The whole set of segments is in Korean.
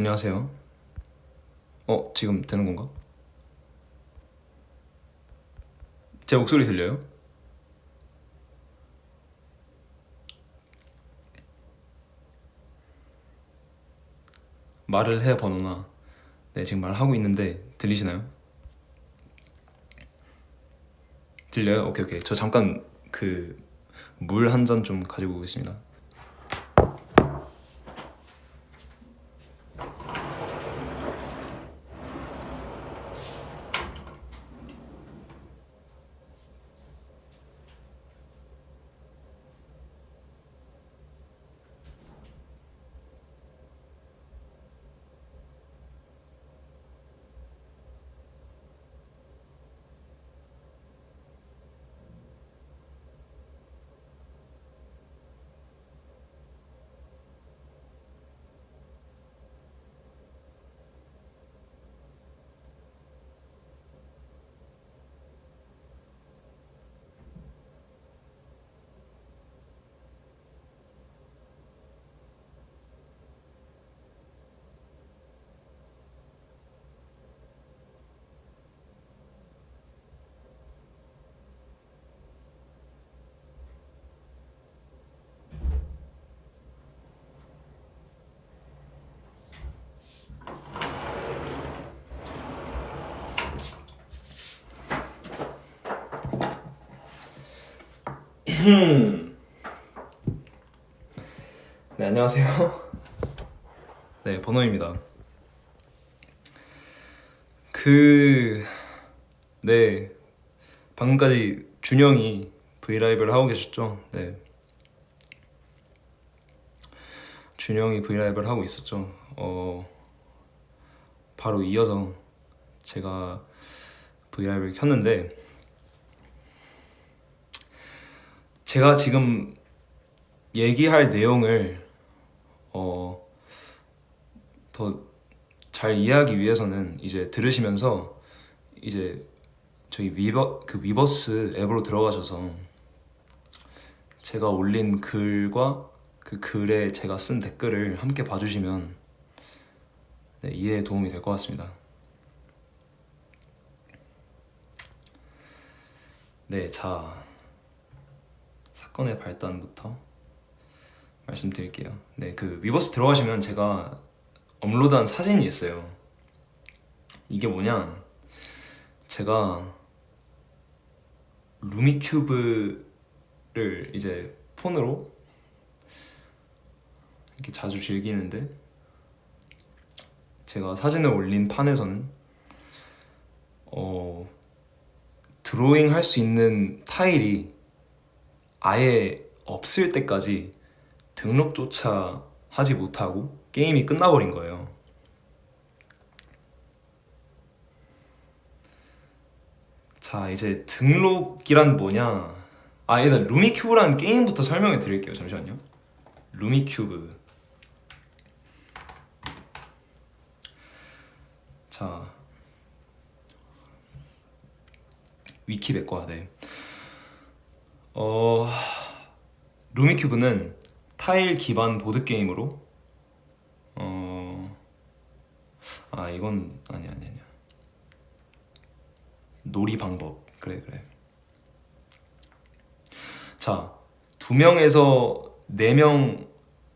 안녕하세요. 지금 되는 건가? 제 목소리 들려요? 말을 해 번호나. 네, 지금 말하고 있는데 들리시나요? 들려요? 오케이, 오케이. 저 잠깐 물 한 잔 좀 가지고 오겠습니다. 네, 안녕하세요. 네, 번호입니다. 네, 방금까지 준영이 브이라이브를 하고 계셨죠? 네. 준영이 브이라이브를 하고 있었죠. 바로 이어서 제가 브이라이브를 켰는데, 제가 지금 얘기할 내용을 더 잘 이해하기 위해서는 이제 들으시면서 이제 저희 위버스 앱으로 들어가셔서 제가 올린 글과 그 글에 제가 쓴 댓글을 함께 봐주시면 네, 이해에 도움이 될 것 같습니다. 네, 자, 사건의 발단부터 말씀드릴게요. 네, 위버스 들어가시면 제가 업로드한 사진이 있어요. 이게 뭐냐, 제가 루미큐브를 이제 폰으로 이렇게 자주 즐기는데, 제가 사진을 올린 판에서는 드로잉 할 수 있는 타일이 아예 없을 때까지 등록조차 하지 못하고 게임이 끝나버린 거예요. 자, 이제 등록이란 뭐냐, 일단 루미큐브라는 게임부터 설명해 드릴게요. 잠시만요. 루미큐브. 자, 위키백과. 네. 루미큐브는 타일 기반 보드게임으로 이건 아니야. 놀이 방법. 그래. 자, 2명에서 4명,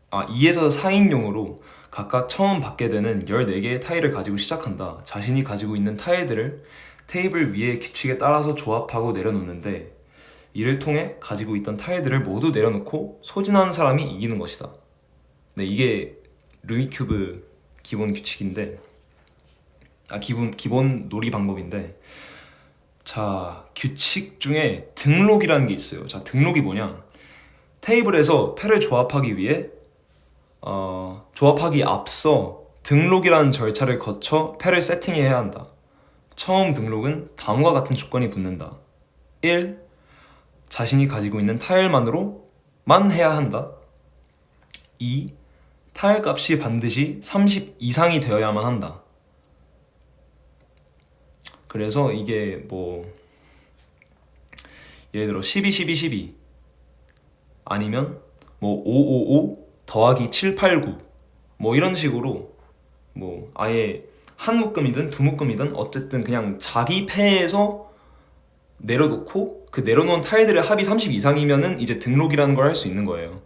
2에서 4인용으로 각각 처음 받게 되는 14개의 타일을 가지고 시작한다. 자신이 가지고 있는 타일들을 테이블 위에 규칙에 따라서 조합하고 내려놓는데, 이를 통해 가지고 있던 타일들을 모두 내려놓고 소진하는 사람이 이기는 것이다. 네, 이게 루미큐브 기본 규칙인데, 기본 놀이 방법인데, 자, 규칙 중에 등록이라는 게 있어요. 자, 등록이 뭐냐, 테이블에서 패를 조합하기 위해 조합하기 앞서 등록이라는 절차를 거쳐 패를 세팅해야 한다. 처음 등록은 다음과 같은 조건이 붙는다. 1. 자신이 가지고 있는 타일만으로만 해야 한다. 2. 타일 값이 반드시 30 이상이 되어야만 한다. 그래서 이게 뭐 예를 들어 12, 12, 12 아니면 뭐 555 더하기 789 뭐 이런 식으로 뭐 아예 한 묶음이든 두 묶음이든 어쨌든 그냥 자기 패에서 내려놓고 그 내려놓은 타일들의 합이 30 이상이면은 이제 등록이라는 걸 할 수 있는 거예요.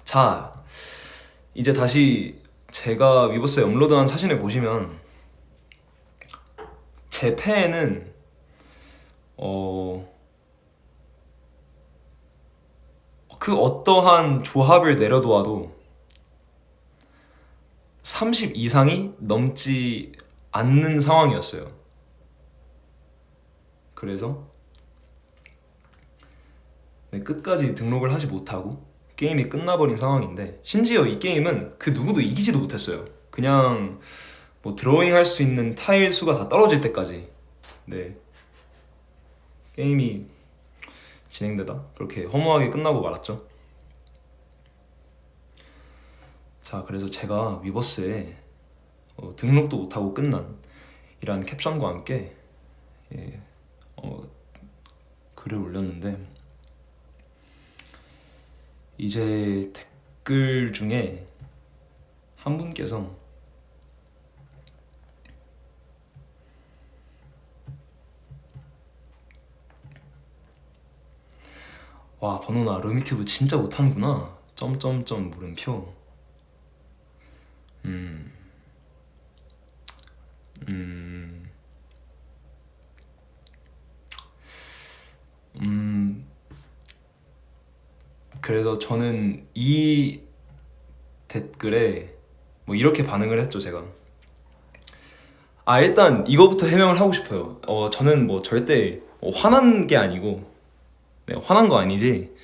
자, 이제 다시 제가 위버스에 업로드한 사진을 보시면 제 패에는 그 어떠한 조합을 내려놓아도 30 이상이 넘지 않는 상황이었어요. 그래서 네, 끝까지 등록을 하지 못하고 게임이 끝나버린 상황인데, 심지어 이 게임은 그 누구도 이기지도 못했어요. 그냥 뭐 드로잉 할 수 있는 타일 수가 다 떨어질 때까지 네, 게임이 진행되다 그렇게 허무하게 끝나고 말았죠. 자, 그래서 제가 위버스에 등록도 못하고 끝난 이란 캡션과 함께 예, 글을 올렸는데, 이제 댓글 중에 한 분께서 와, 번호나 루미큐브 진짜 못하는구나 점점점 물음표. 음, 음, 음. 그래서 저는 이 댓글에 뭐 이렇게 반응을 했죠, 제가. 일단 이거부터 해명을 하고 싶어요. 저는 뭐 절대 화난 게 아니고, 네, 화난 거 아니지.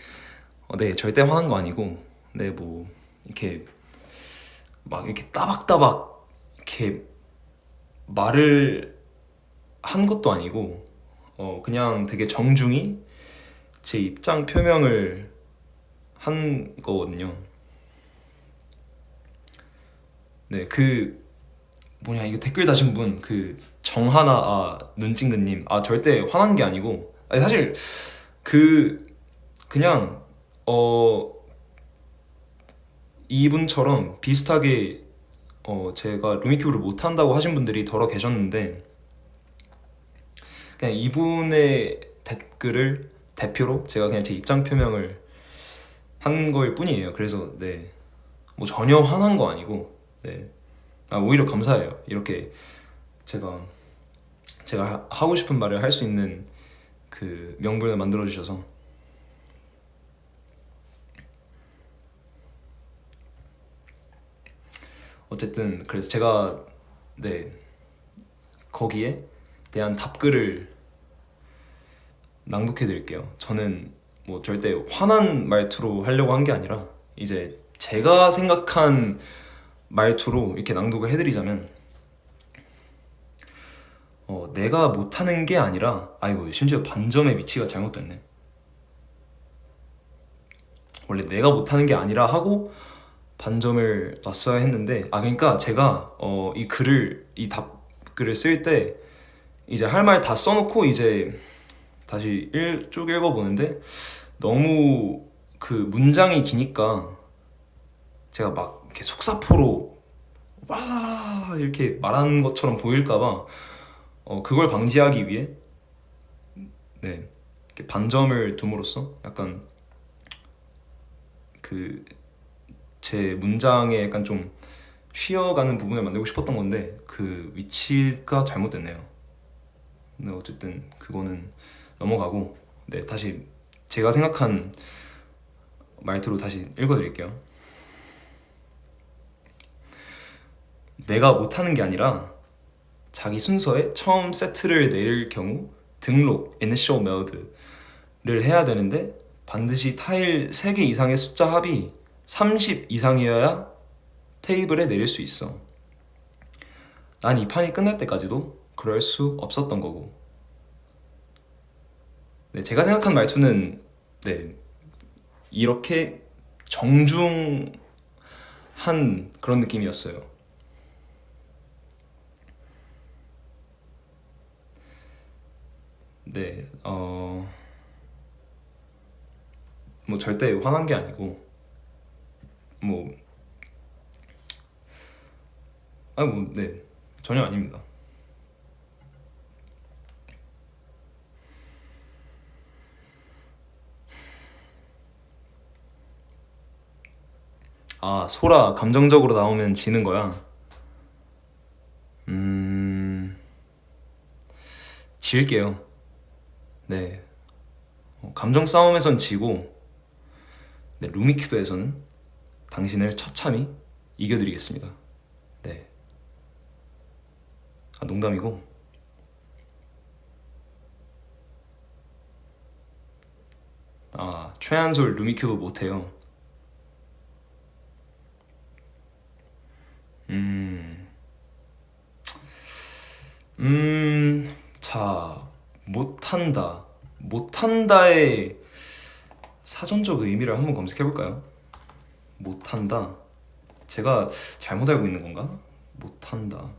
네, 절대 화난 거 아니고, 네, 뭐 이렇게 막 이렇게 따박따박 이렇게 말을 한 것도 아니고, 그냥 되게 정중히 제 입장 표명을 한 거거든요. 네, 그 뭐냐, 이거 댓글 다신 분, 그 정하나 눈찡근님, 절대 화난 게 아니고, 아니 사실 그 그냥 이분처럼 비슷하게 제가 루미큐브를 못한다고 하신 분들이 더러 계셨는데, 그냥 이분의 댓글을 대표로 제가 그냥 제 입장 표명을 한 거일 뿐이에요. 그래서 네, 뭐 전혀 화난 거 아니고, 네, 오히려 감사해요. 이렇게 제가 하고 싶은 말을 할 수 있는 그 명분을 만들어 주셔서. 어쨌든 그래서 제가 네, 거기에 대한 답글을 낭독해 드릴게요. 저는 뭐 절대 화난 말투로 하려고 한 게 아니라, 이제 제가 생각한 말투로 이렇게 낭독을 해드리자면, 내가 못하는 게 아니라, 아이고 심지어 반점의 위치가 잘못됐네. 원래 내가 못하는 게 아니라 하고 반점을 놨어야 했는데, 그러니까 제가 이 답글을 쓸 때 이제 할 말 다 써놓고 이제 다시 쭉 읽어보는데, 너무 그 문장이 기니까 제가 막 이렇게 속사포로 와 이렇게 말하는 것처럼 보일까봐 그걸 방지하기 위해 네, 이렇게 반점을 둠으로써 약간 그 제 문장에 약간 좀 쉬어가는 부분을 만들고 싶었던 건데, 그 위치가 잘못됐네요. 근데 어쨌든 그거는 넘어가고, 네, 다시 제가 생각한 말투로 다시 읽어드릴게요. 내가 못하는 게 아니라 자기 순서에 처음 세트를 내릴 경우 등록 initial meld를 해야 되는데, 반드시 타일 3개 이상의 숫자 합이 30 이상이어야 테이블에 내릴 수 있어. 난 이 판이 끝날 때까지도 그럴 수 없었던 거고. 네, 제가 생각한 말투는 네, 이렇게 정중한 그런 느낌이었어요. 네, 뭐 절대 화난 게 아니고, 뭐 아니 뭐, 네, 전혀 아닙니다. 아, 소라 감정적으로 나오면 지는 거야. 음, 질게요. 네, 감정 싸움에선 지고, 네, 루미큐브에서는 당신을 처참히 이겨드리겠습니다. 네, 아, 농담이고. 아, 최한솔 루미큐브 못해요. 음, 자, 못한다. 못한다의 사전적 의미를 한번 검색해볼까요? 못한다. 제가 잘못 알고 있는 건가? 못한다.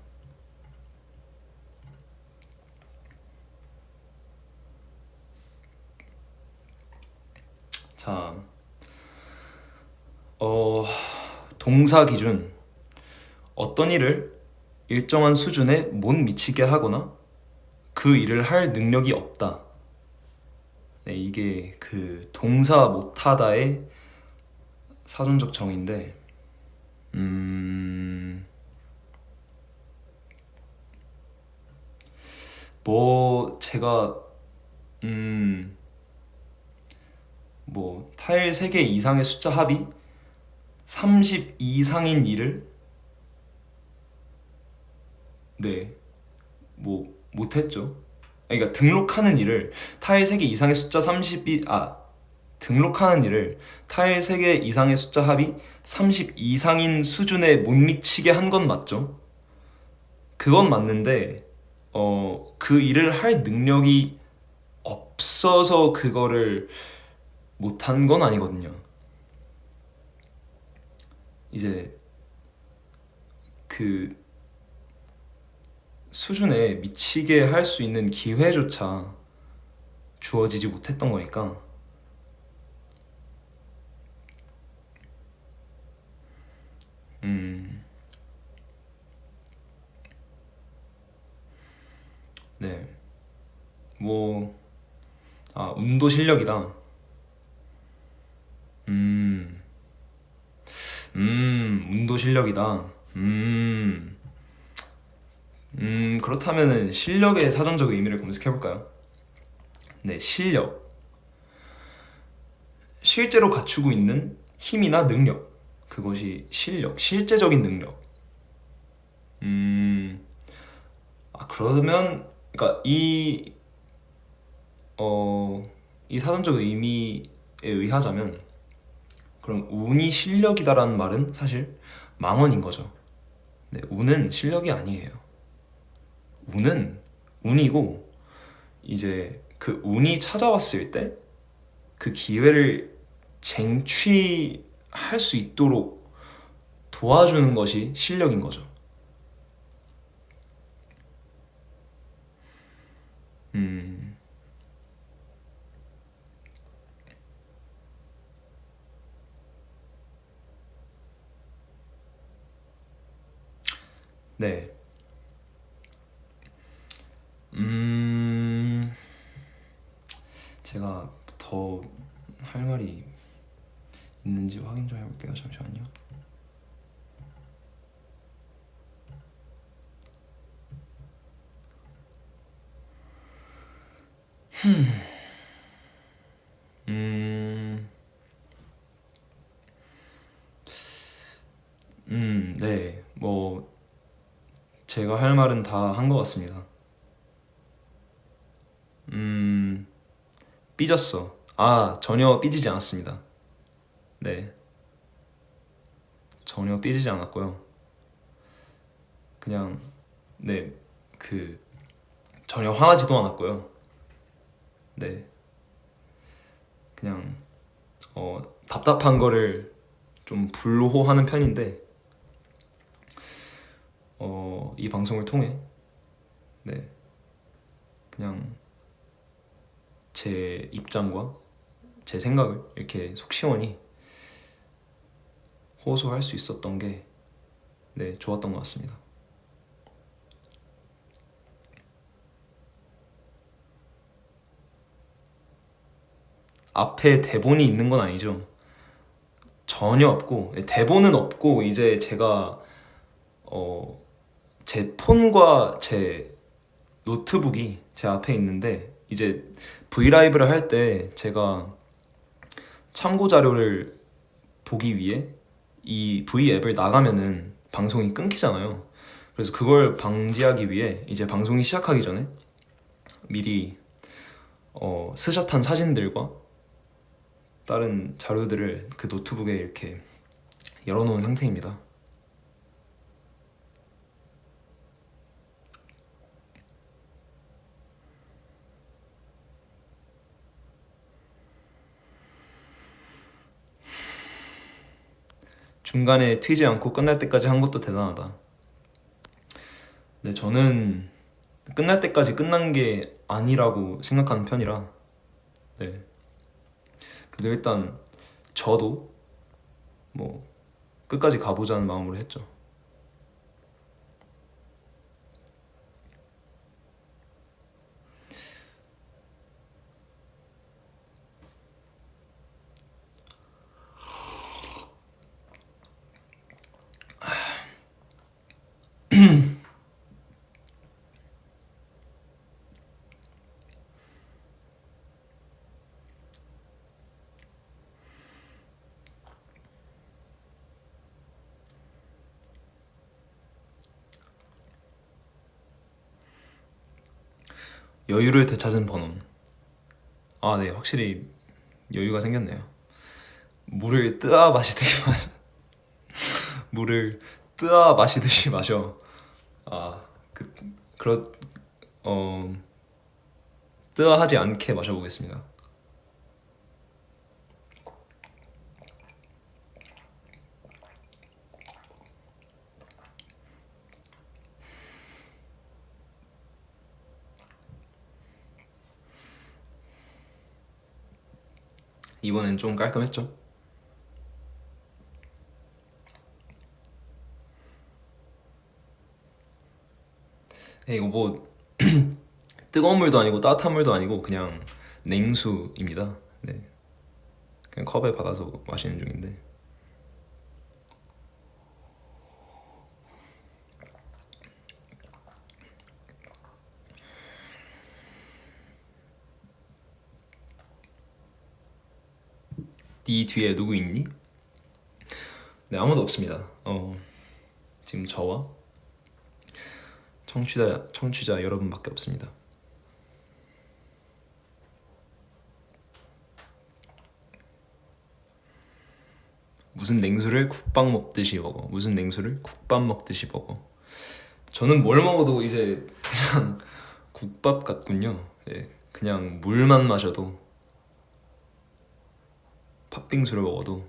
자, 동사 기준. 어떤 일을 일정한 수준에 못 미치게 하거나 그 일을 할 능력이 없다. 네, 이게 그 동사 못하다의 사전적 정의인데, 뭐 제가 뭐 타일 3개 이상의 숫자 합이 30 이상인 일을, 네, 뭐 못했죠. 그러니까 등록하는 일을 타일 3개 이상의 숫자 30이 등록하는 일을 타일 3개 이상의 숫자 합이 30 이상인 수준에 못 미치게 한 건 맞죠. 그건 맞는데 그 일을 할 능력이 없어서 그거를 못한 건 아니거든요. 이제 그 수준에 미치게 할 수 있는 기회조차 주어지지 못했던 거니까. 네, 뭐 운도 실력이다. 운도 실력이다. 그렇다면은 실력의 사전적 의미를 검색해볼까요? 네, 실력. 실제로 갖추고 있는 힘이나 능력. 그것이 실력, 실제적인 능력. 그러면, 그러니까 이 사전적 의미에 의하자면, 그럼 운이 실력이다라는 말은 사실 망언인 거죠. 네, 운은 실력이 아니에요. 운은 운이고, 이제 그 운이 찾아왔을 때 그 기회를 쟁취할 수 있도록 도와주는 것이 실력인 거죠. 네. 제가 더 할 말이 있는지 확인 좀 해볼게요. 잠시만요. 네. 뭐 제가 할 말은 다 한 것 같습니다. 삐졌어. 전혀 삐지지 않았습니다. 네, 전혀 삐지지 않았고요. 그냥, 네, 그 전혀 화나지도 않았고요. 네, 그냥 답답한 거를 좀 불호하는 편인데, 이 방송을 통해, 네, 그냥 제 입장과 제 생각을 이렇게 속 시원히 호소할 수 있었던 게, 네, 좋았던 것 같습니다. 앞에 대본이 있는 건 아니죠. 전혀 없고, 대본은 없고, 이제 제가 제 폰과 제 노트북이 제 앞에 있는데, 이제 브이라이브를 할 때 제가 참고 자료를 보기 위해 이 V 앱을 나가면은 방송이 끊기잖아요. 그래서 그걸 방지하기 위해 이제 방송이 시작하기 전에 미리 스샷한 사진들과 다른 자료들을 그 노트북에 이렇게 열어놓은 상태입니다. 중간에 튀지 않고 끝날 때까지 한 것도 대단하다. 네, 저는 끝날 때까지 끝난 게 아니라고 생각하는 편이라, 네. 그래도 일단 저도 뭐 끝까지 가보자는 마음으로 했죠. 여유를 되찾은 번원. 아, 네, 확실히 여유가 생겼네요. 물을 뜨아 마시듯이 물을 뜨아 마시듯이 마셔. 아, 그렇 어 뜨아하지 않게 마셔보겠습니다. 이번엔 좀 깔끔했죠? 이거 뭐 뜨거운 물도 아니고 따뜻한 물도 아니고 그냥 냉수입니다. 네, 그냥 컵에 받아서 마시는 중인데, 네 뒤에 누구 있니? 네, 아무도 없습니다. 지금 저와 청취자 여러분밖에 없습니다. 무슨 냉수를 국밥 먹듯이 먹어. 무슨 냉수를 국밥 먹듯이 먹어. 저는 뭘 먹어도 이제 그냥 국밥 같군요. 예, 그냥 물만 마셔도, 팥빙수를 먹어도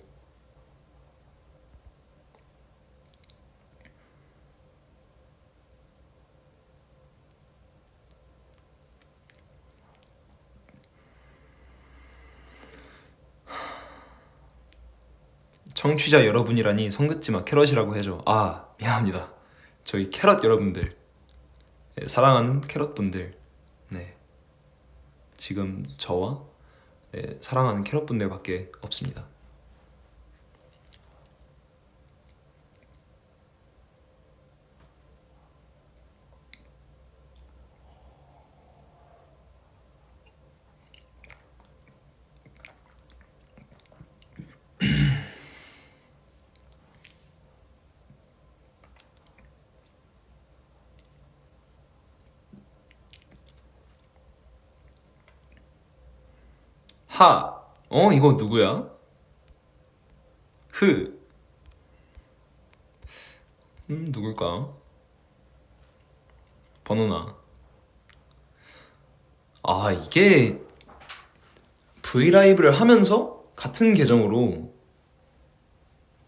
청취자 여러분이라니 손 긋지마, 캐럿이라고 해줘. 아, 미안합니다. 저희 캐럿 여러분들, 예, 사랑하는 캐럿분들, 네, 지금 저와, 네, 사랑하는 캐럿분들밖에 없습니다. 하! 이거 누구야? 흐! 누굴까? 번호나. 아, 이게 브이라이브를 하면서 같은 계정으로,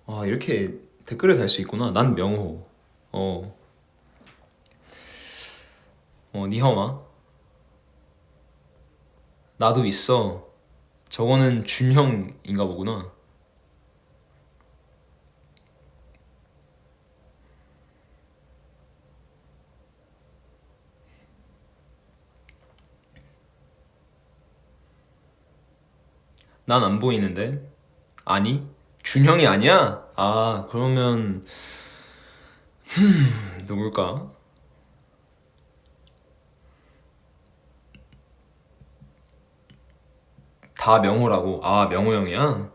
아, 이렇게 댓글을 달 수 있구나. 난 명호. 니하오마. 나도 있어. 저거는 준형인가 보구나. 난 안 보이는데. 아니? 준형이 아니야? 아, 그러면 누굴까? 다 명호라고. 아, 명호 형이야?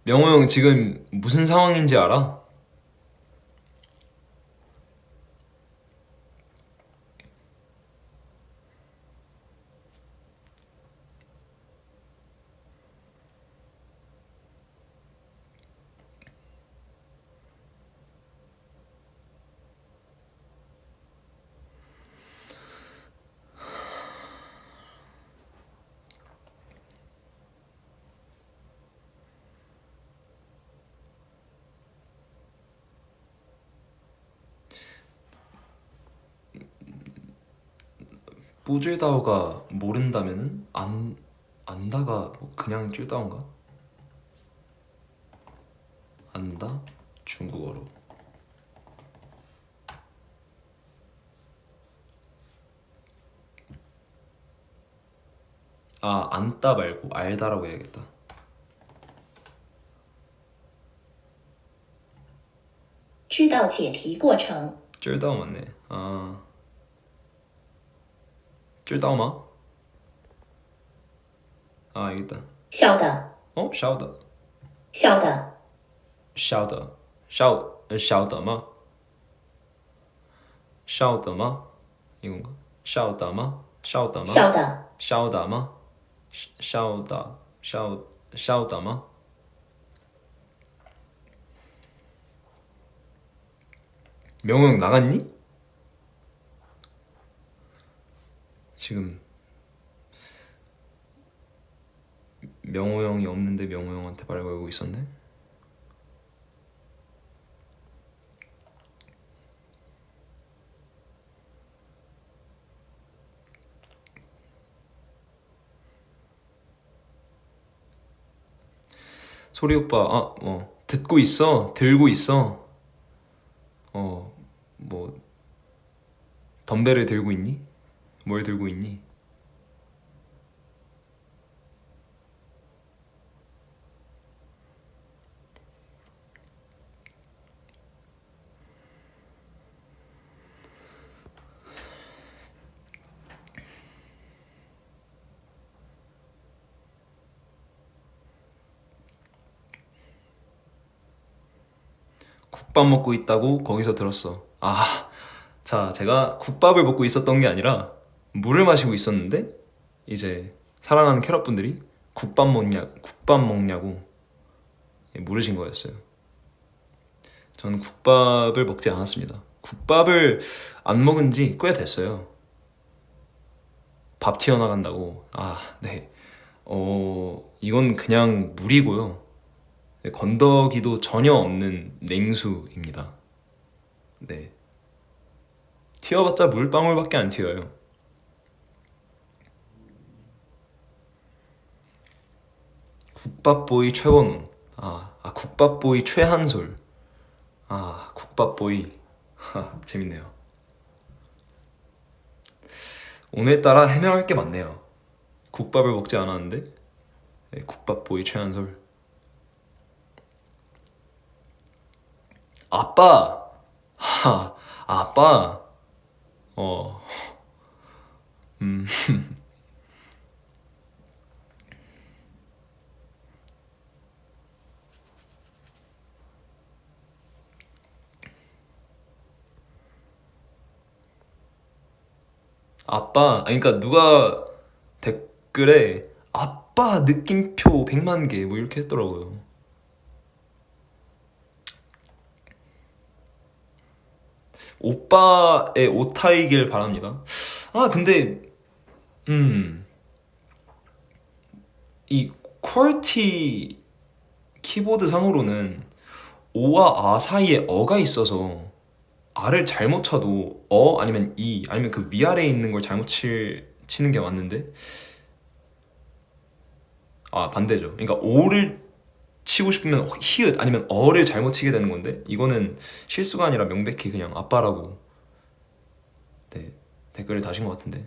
명호 형 지금 무슨 상황인지 알아? 뽀질다오가 모른다면은 안다가 뭐 그냥 찔다오인가? 안다? 중국어로. 아, 안다 말고 알다라고 해야겠다. 知道解题过程， 찔다오 맞네. 아, 찔다오마? 아, 알겠다. 晓得， 어? 샤오다. 晓得， 샤오다. 샤오다마? 샤오다마? 이건가? 샤오다마? 샤오다마? 晓得， 샤오다마? 샤오다마? 명호 형 나갔니? 지금 명호 형이 없는데 명호 형한테 말 걸고 있었네? 소리 오빠, 듣고 있어. 들고 있어. 뭐 덤벨을 들고 있니? 뭘 들고 있니? 국밥 먹고 있다고 거기서 들었어. 아, 자, 제가 국밥을 먹고 있었던 게 아니라 물을 마시고 있었는데 이제 사랑하는 캐럿분들이 국밥 먹냐고 물으신 거였어요. 저는 국밥을 먹지 않았습니다. 국밥을 안 먹은 지 꽤 됐어요. 밥 튀어나간다고. 아, 네. 이건 그냥 물이고요. 건더기도 전혀 없는 냉수입니다. 네. 튀어봤자 물방울밖에 안 튀어요. 국밥보이 최원훈. 국밥보이 최한솔. 국밥보이. 재밌네요. 오늘따라 해명할 게 많네요. 국밥을 먹지 않았는데 네, 국밥보이 최한솔. 아빠. 아빠. 음. 아빠, 그러니까 누가 댓글에 아빠 느낌표 100만 개 뭐 이렇게 했더라고요. 오빠의 오타이길 바랍니다. 근데 이 퀄티 키보드 상으로는 오와 아 사이에 어가 있어서 아를 잘못 쳐도 아니면 이 아니면 그 위아래에 있는 걸 잘못 치는 게 맞는데 반대죠. 그러니까 오를 치고 싶으면 히읗 아니면 어를 잘못 치게 되는 건데 이거는 실수가 아니라 명백히 그냥 아빠라고 네, 댓글을 다신 것 같은데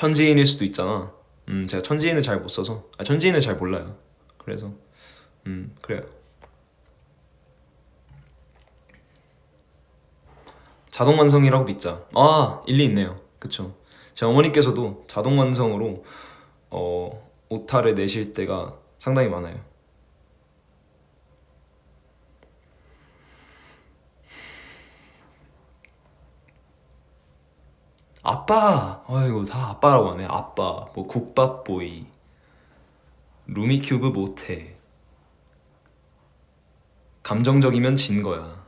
천지인일 수도 있잖아. 제가 천지인을 잘 못 써서 천지인을 잘 몰라요. 그래서 그래요. 자동 완성이라고 믿자. 일리 있네요. 그쵸. 제 어머니께서도 자동 완성으로 오타를 내실 때가 상당히 많아요. 아빠! 아이고 다 아빠라고 하네. 아빠 뭐 국밥보이 루미큐브 못해. 감정적이면 진 거야.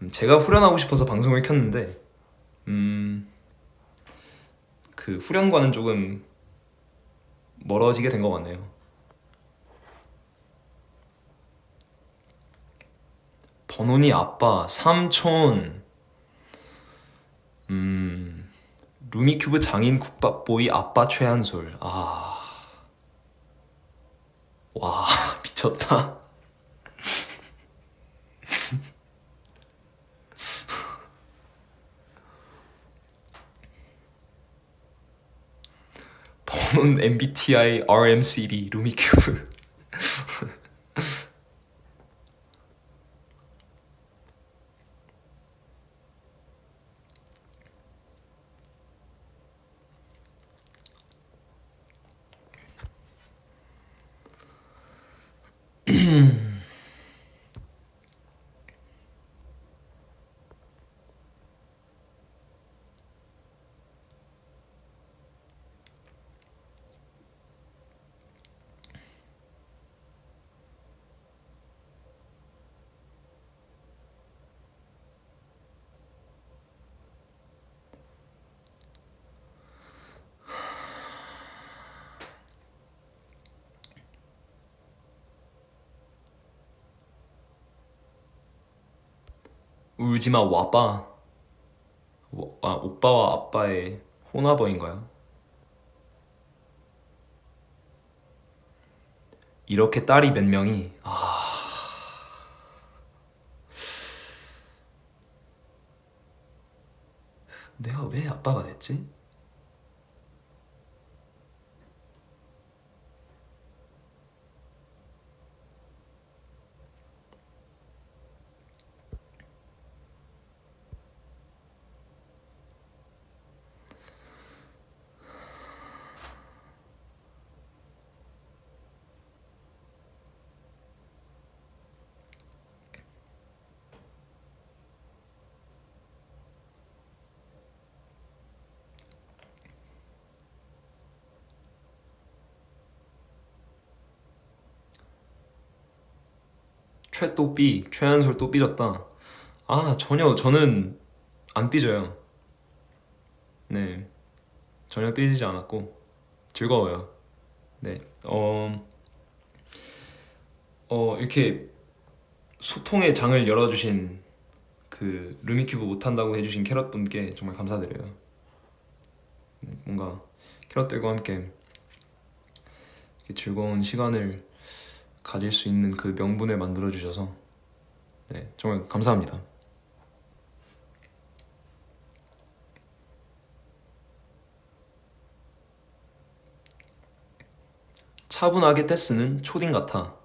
제가 후련하고 싶어서 방송을 켰는데 그 후련과는 조금 멀어지게 된 것 같네요. 번호니 아빠, 삼촌, 루미큐브 장인 국밥보이 아빠 최한솔. 와 미쳤다. 번호는 MBTI RMCB 루미큐브. 울지마 와빠. 오빠와 아빠의 혼화버인가요? 이렇게 딸이 몇 명이 내가 왜 아빠가 됐지? 최또삐 최한솔 또 삐졌다. 전혀 저는 안 삐져요. 네, 전혀 삐지지 않았고 즐거워요. 네, 이렇게 소통의 장을 열어주신 그 루미큐브 못한다고 해주신 캐럿 분께 정말 감사드려요. 네, 뭔가 캐럿들과 함께 이렇게 즐거운 시간을 가질 수 있는 그 명분을 만들어 주셔서 네, 정말 감사합니다. 차분하게 떼쓰는 초딩 같아.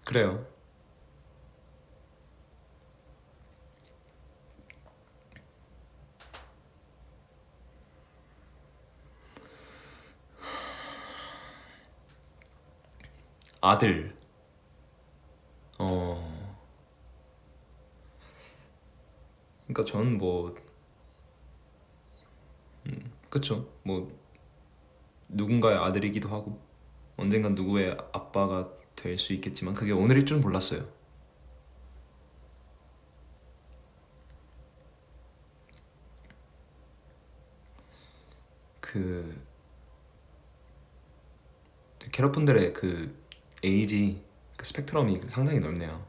그래요. 아들. 그러니까 저는 뭐 그쵸. 뭐 누군가의 아들이기도 하고 언젠간 누구의 아빠가 될 수 있겠지만 그게 오늘일 줄 몰랐어요. 그 캐럿분들의 그 에이지 그 스펙트럼이 상당히 넓네요.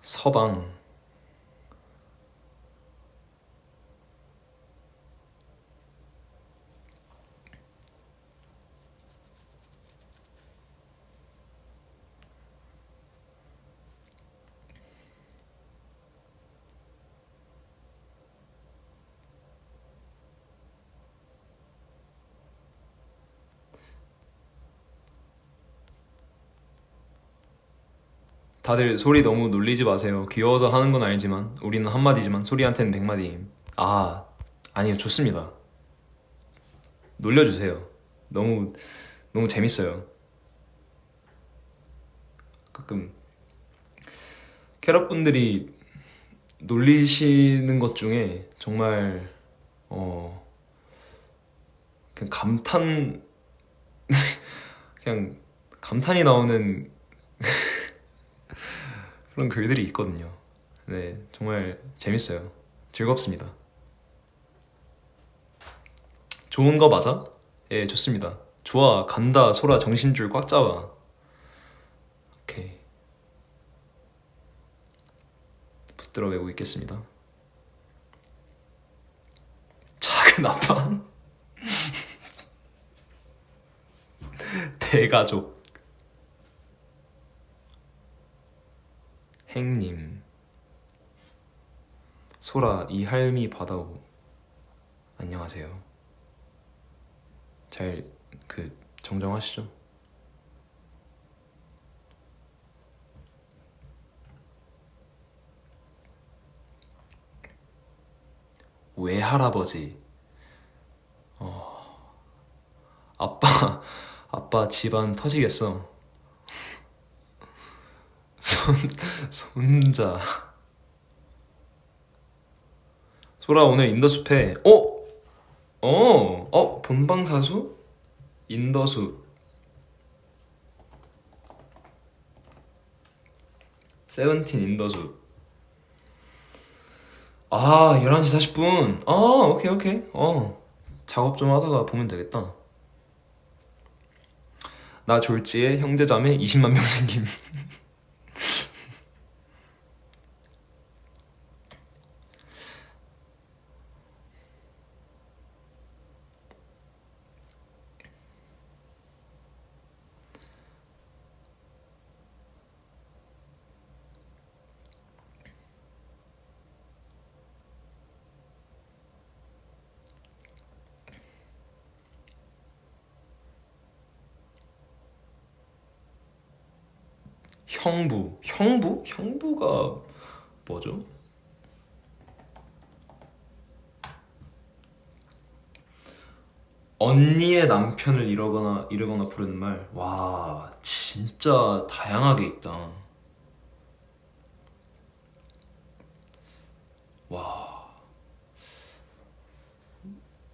서방. 다들 소리 너무 놀리지 마세요. 귀여워서 하는 건 알지만 우리는 한마디지만 소리한테는 100마디임. 아니요, 좋습니다. 놀려주세요. 너무 너무 재밌어요. 가끔 캐럿분들이 놀리시는 것 중에 정말 그냥 그냥 감탄이 나오는 그런 글들이 있거든요. 네, 정말 재밌어요. 즐겁습니다. 좋은 거 맞아? 예, 좋습니다. 좋아, 간다, 소라, 정신줄 꽉 잡아. 오케이. 붙들어 매고 있겠습니다. 작은 아빠. 대가족. 행님. 소라, 이 할미 받아오. 안녕하세요. 잘 정정하시죠? 외할아버지. 아빠 집안 터지겠어. 손자. 소라, 오늘 인더숲에 본방사수? 인더숲 세븐틴 인더숲. 11시 40분. 오케이. 작업 좀 하다가 보면 되겠다. 나 졸지에 형제자매 20만 명 생김. 형부가 뭐죠? 언니의 남편을 이르거나 부르는 말. 와, 진짜 다양하게 있다. 와,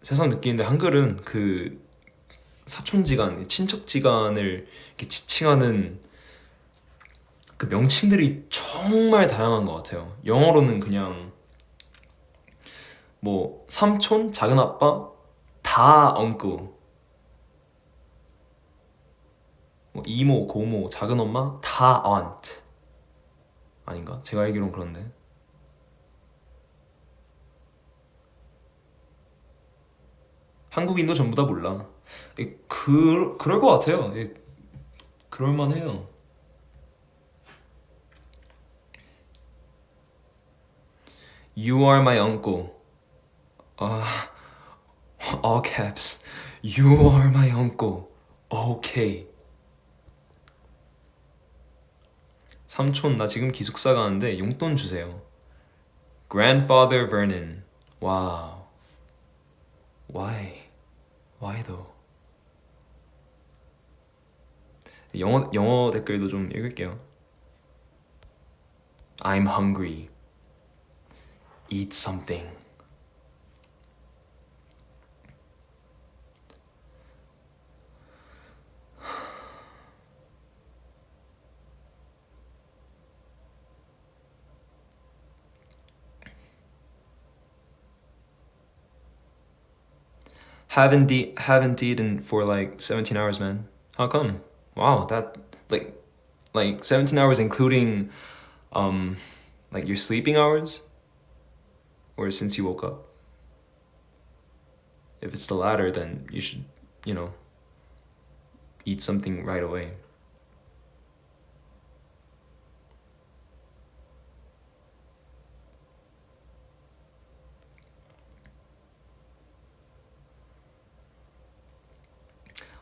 새삼 느끼는데 한글은 그 사촌지간, 친척지간을 이렇게 지칭하는 그 명칭들이 정말 다양한 것 같아요. 영어로는 그냥 뭐 삼촌, 작은아빠, 다 uncle, 뭐 이모, 고모, 작은엄마, 다 aunt 아닌가? 제가 알기론 그런데. 한국인도 전부 다 몰라. 그럴 것 같아요. 그럴만해요. You are my uncle. All caps. You are my uncle. Okay. 삼촌, 나 지금 기숙사 가는데 용돈 주세요. Grandfather Vernon. 와우. Why? Why though? 영어 댓글도 좀 읽을게요. I'm hungry. Eat something. Haven't eaten for like 17 hours, man. How come? Wow, that like 17 hours including like your sleeping hours? Or since you woke up? If it's the latter, then you should, eat something right away.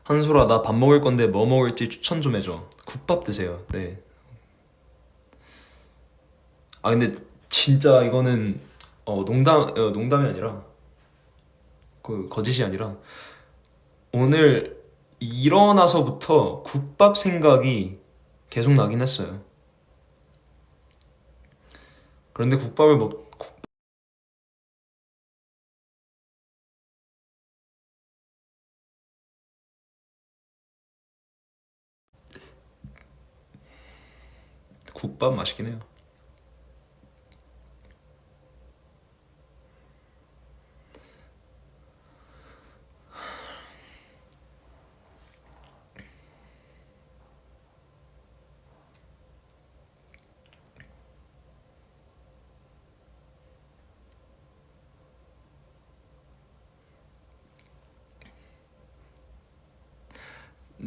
한솔아, 나 밥 먹을 건데 뭐 먹을지 추천 좀 해줘. 국밥 드세요. 네. 아 근데 진짜 이거는 농담이 아니라 그 거짓이 아니라 오늘 일어나서부터 국밥 생각이 계속 나긴 했어요. 그런데 국밥 맛있긴 해요.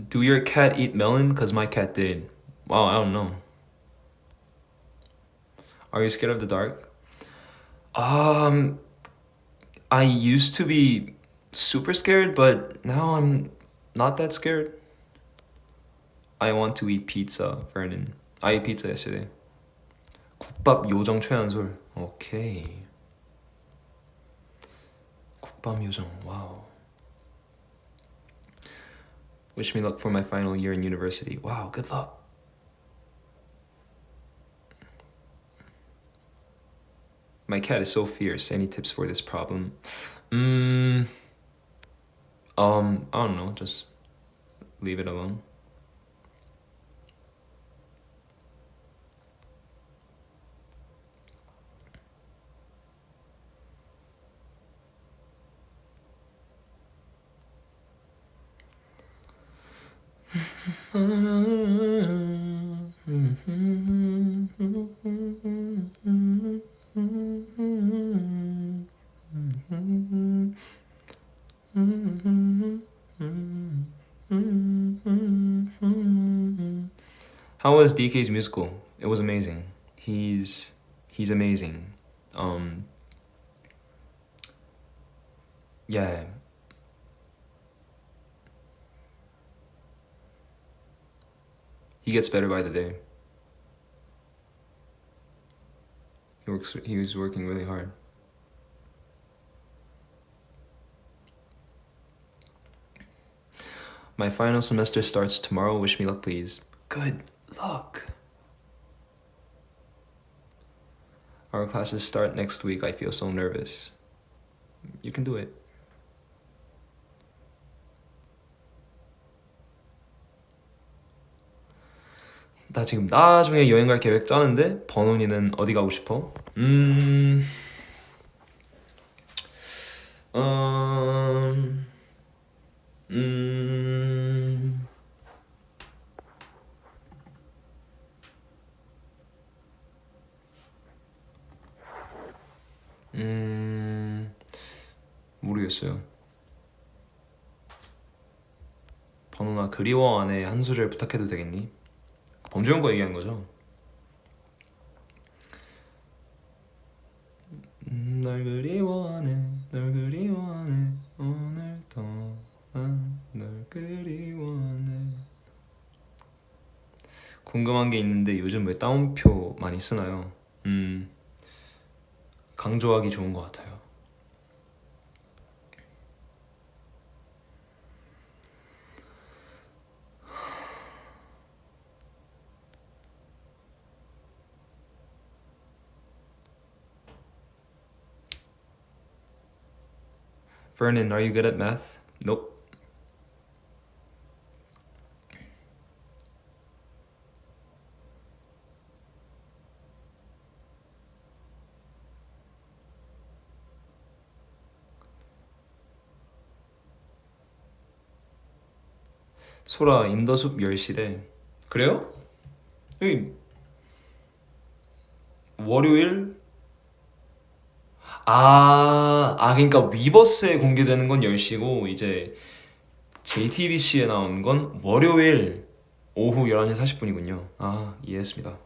Do your cat eat melon? Cause my cat did. Wow, I don't know. Are you scared of the dark? Um, I used to be super scared, but now I'm not that scared. I want to eat pizza, Vernon. I ate pizza yesterday. 국밥 요정 최한솔. 오케이. 국밥 요정. Wow. Wish me luck for my final year in university. Wow, good luck. My cat is so fierce. Any tips for this problem? Mm, I don't know. Just leave it alone. How was DK's musical? It was amazing. He's amazing. Um, yeah. He gets better by the day. He was working really hard. My final semester starts tomorrow. Wish me luck, please. Good luck. Our classes start next week. I feel so nervous. You can do it. 나 지금 나중에 여행 갈 계획 짜는데 버논이는 어디 가고 싶어? 음, 음, 모르겠어요. 버논아 그리워 안에 한 소절 부탁해도 되겠니? 범죄형 거 얘기하는 거죠? 널 그리워하네 널 그리워하네 오늘도 난 널 그리워하네. 궁금한 게 있는데 요즘 왜 따옴표 많이 쓰나요? 강조하기 좋은 것 같아요. Vernon, are you good at math? Nope. 소라 인더숲 10시래. 그래요? 여기 월요일? 그러니까 위버스에 공개되는 건 10시고 이제 JTBC에 나온 건 월요일 오후 11시 40분이군요. 이해했습니다.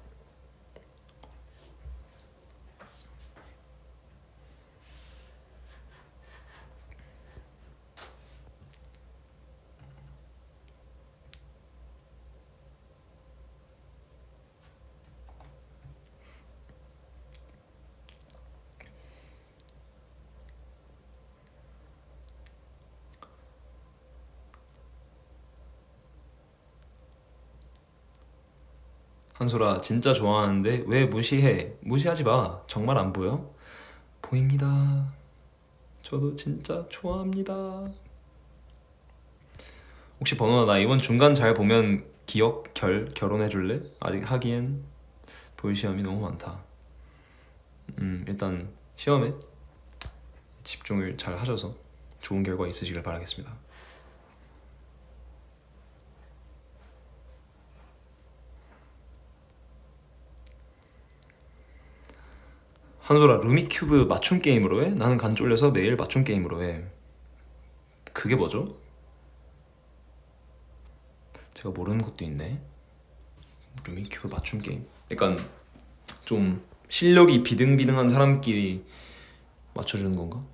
한솔아 진짜 좋아하는데 왜 무시해? 무시하지 마. 정말 안 보여? 보입니다. 저도 진짜 좋아합니다. 혹시 번호나 나 이번 중간 잘 보면 기억 결혼해 줄래? 아직 하기엔 볼 시험이 너무 많다. 일단 시험에 집중을 잘 하셔서 좋은 결과 있으시길 바라겠습니다. 한솔아 루미큐브 맞춤 게임으로 해? 나는 간 쫄려서 매일 맞춤 게임으로 해. 그게 뭐죠? 제가 모르는 것도 있네. 루미큐브 맞춤 게임. 약간 좀 실력이 비등비등한 사람끼리 맞춰주는 건가?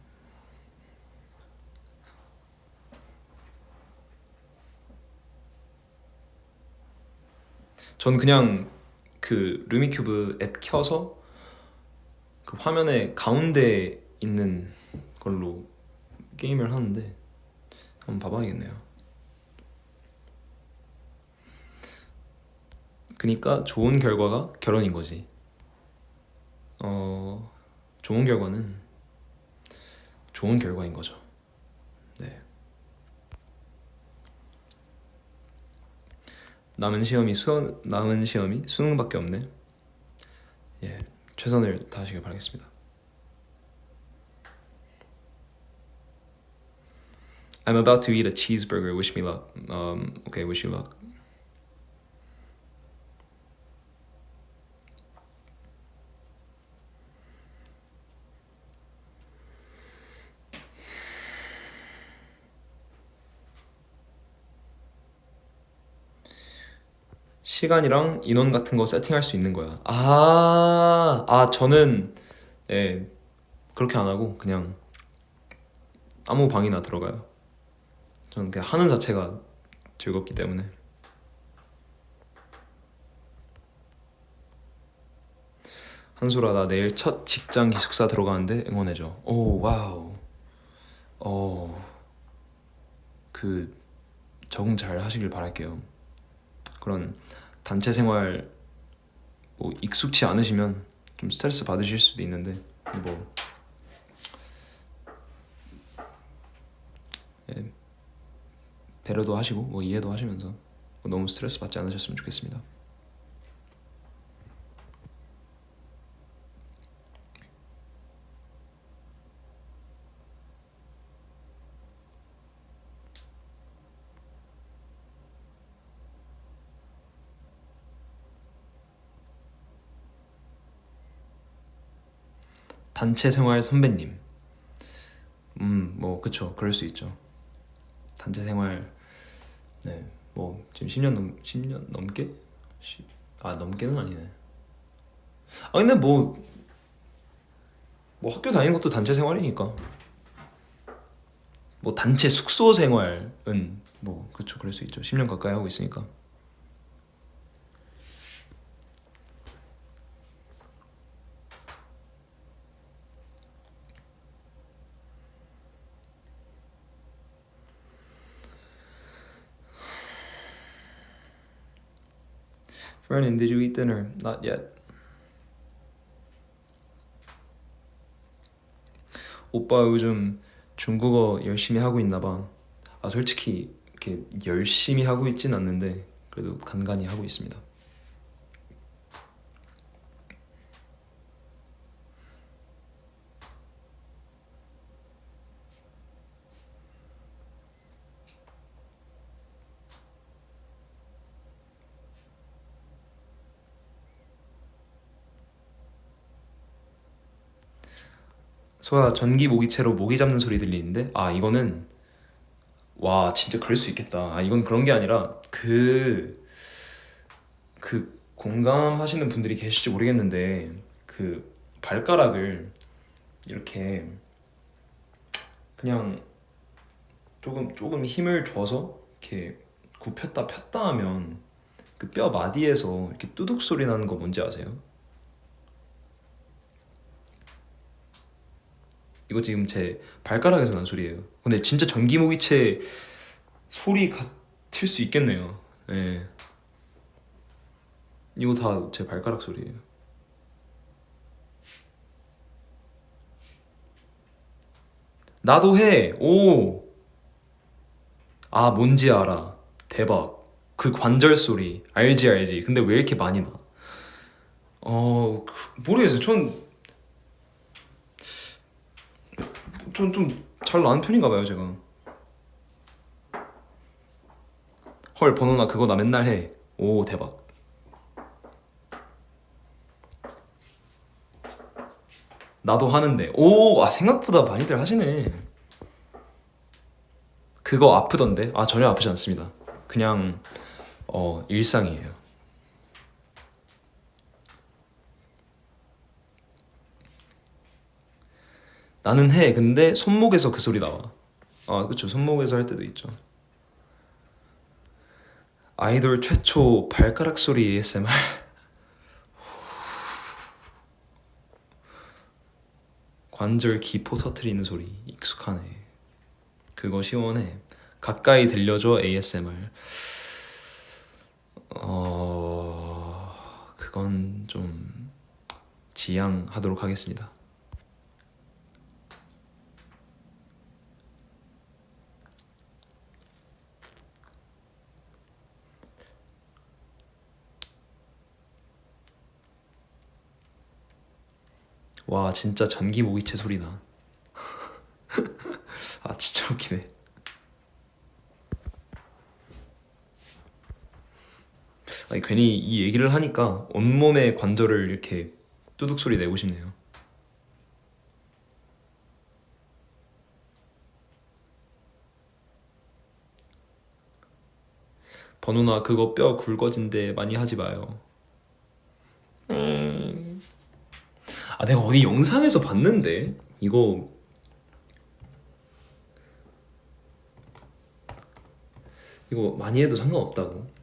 전 그냥 그 루미큐브 앱 켜서 그 화면의 가운데 있는 걸로 게임을 하는데 한번 봐봐야겠네요. 그니까 좋은 결과가 결혼인 거지. 좋은 결과는 좋은 결과인 거죠. 네. 남은 시험이 수능밖에 없네. 예, 최선을 다하시길 바라겠습니다. I'm about to eat a cheeseburger. Wish me luck. Okay, wish you luck. 시간이랑 인원 같은 거 세팅할 수 있는 거야. 저는 예, 그렇게 안 하고 그냥 아무 방이나 들어가요. 저는 그냥 하는 자체가 즐겁기 때문에. 한솔아 나 내일 첫 직장 기숙사 들어가는데 응원해줘. 오 와우. 그 적응 잘 하시길 바랄게요. 그런 단체 생활 뭐 익숙치 않으시면 좀 스트레스 받으실 수도 있는데 뭐 예, 배려도 하시고 뭐 이해도 하시면서 뭐 너무 스트레스 받지 않으셨으면 좋겠습니다. 단체 생활 선배님. 뭐 그쵸. 그럴 수 있죠. 단체 생활 네. 뭐 지금 10년 넘게? 넘게는 아니네. 근데 뭐 학교 다니는 것도 단체 생활이니까. 뭐 단체 숙소 생활은 뭐 그쵸. 그럴 수 있죠. 10년 가까이 하고 있으니까. Vernon, did you eat dinner? Not yet. 오빠 요즘 중국어 열심히 하고 있나 봐. 솔직히 이렇게 열심히 하고 있진 않는데 그래도 간간히 하고 있습니다. 소아 전기 모기채로 모기 잡는 소리 들리는데 이거는 와 진짜 그럴 수 있겠다. 이건 그런 게 아니라 그 공감하시는 분들이 계실지 모르겠는데 그 발가락을 이렇게 그냥 조금 힘을 줘서 이렇게 굽혔다 폈다 하면 그 뼈 마디에서 이렇게 뚜둑 소리 나는 거 뭔지 아세요? 이거 지금 제 발가락에서 난 소리예요. 근데 진짜 전기모기채 소리 같을 수 있겠네요. 예. 이거 다 제 발가락 소리예요. 나도 해. 오. 아, 뭔지 알아. 대박. 그 관절 소리. 알지. 근데 왜 이렇게 많이 나? 모르겠어요. 좀 잘 나는 편인가 봐요, 제가. 헐, 번호나 그거 나 맨날 해. 오, 대박. 나도 하는데. 오, 생각보다 많이들 하시네. 그거 아프던데? 전혀 아프지 않습니다. 그냥 일상이에요. 나는 해. 근데 손목에서 그 소리 나와. 그쵸. 손목에서 할 때도 있죠. 아이돌 최초 발가락 소리 ASMR. 관절 기포 터트리는 소리 익숙하네. 그거 시원해. 가까이 들려줘 ASMR. 그건 좀 지양하도록 하겠습니다. 와, 진짜 전기 모기채 소리 나. 진짜 웃기네. 아니, 괜히 이 얘기를 하니까 온몸의 관절을 이렇게 뚜둑 소리 내고 싶네요. 번호나 그거 뼈 굵어진대 많이 하지 마요. 내가 어디 영상에서 봤는데 이거 많이 해도 상관없다고.